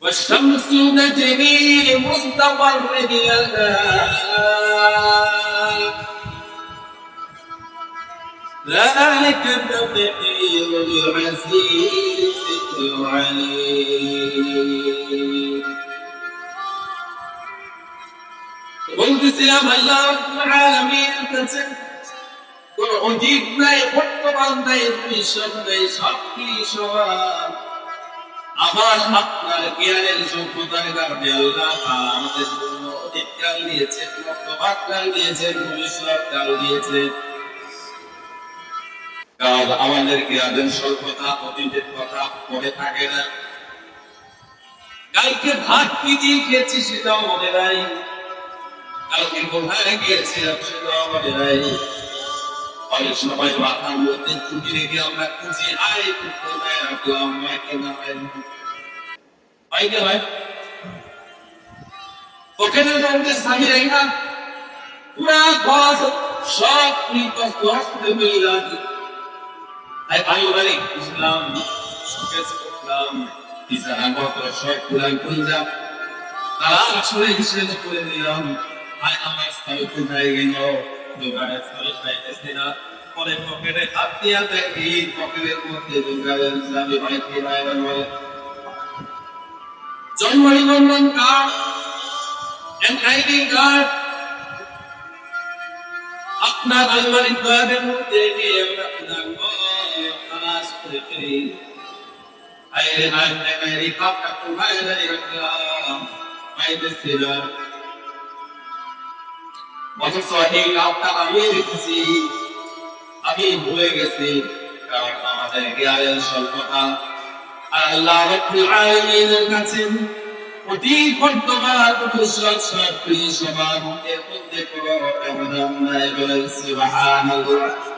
والشمس تجري لمستقر لها ذلك تقدير العزيز العليم বলতেছিলাম আল্লাহ রাব্বুল আলামিনের কাছে কোন অতীত নাই, বর্তমান নাই, ভবিষ্যৎ নাই, সবকিছু সমান। আমার আপনার জ্ঞানের যোগ্যতার কারণে আল্লাহ আমাদের জন্য অতীতকাল দিয়েছেন, বর্তমানকাল দিয়েছেন, ভবিষ্যৎকাল দিয়েছেন। কাল আমাদের জ্ঞানের স্বল্পতা, অতীতের কথা মনে থাকে না। কালকে ভাত কি দিয়ে খেয়েছি সেটাও মনে নাই, কালকে কোথায় গিয়েছিলাম সেটাও মনে নাই। অনেক সময় মাথার মধ্যে খুঁটি রেখে আমরা খুঁজি, আয় কোথায় রাখলাম, মাকে না হয় হয় ওখানে মধ্যে স্বামী রেখা পুরা ঘর সব করে মিলাম। তাই ভাই ওরাই ইসলাম সুখেস করলাম, ইসলাম বক্র সব পুরাই খুঁজলাম, তারা আসলে হিসেবে করে দিলাম। আয় আমার স্থায়ী কোথায় গেল, দোকানে স্থায়ী পাইতেছি না। পরে পকেটে হাত দিয়া দেখি পকেটের মধ্যে দোকানের স্বামী ভাইকে বাইরে বলে জন্ম নিবন্ধন কার্ড and ID card আপনার আলমারির দয়াদের মধ্যে রেখে আমরা নামাজ পড়ে ফিরি। আইরে আইরে কাপটা কোথায় রাখলাম পাইতেছি না, অথচ এই কাপটা আমি রেখেছি, আমি ভুলে গেছি। কারণ আমাদের জ্ঞানের স্বল্পতা। আর আল্লাহ রাব্বুল আলামিনের কাছে অতীত বর্তমান ভবিষ্যৎ সব কিছু সমান, এর মধ্যে কোনো ব্যবধান নাই। বলেন সুবহানাল্লাহ।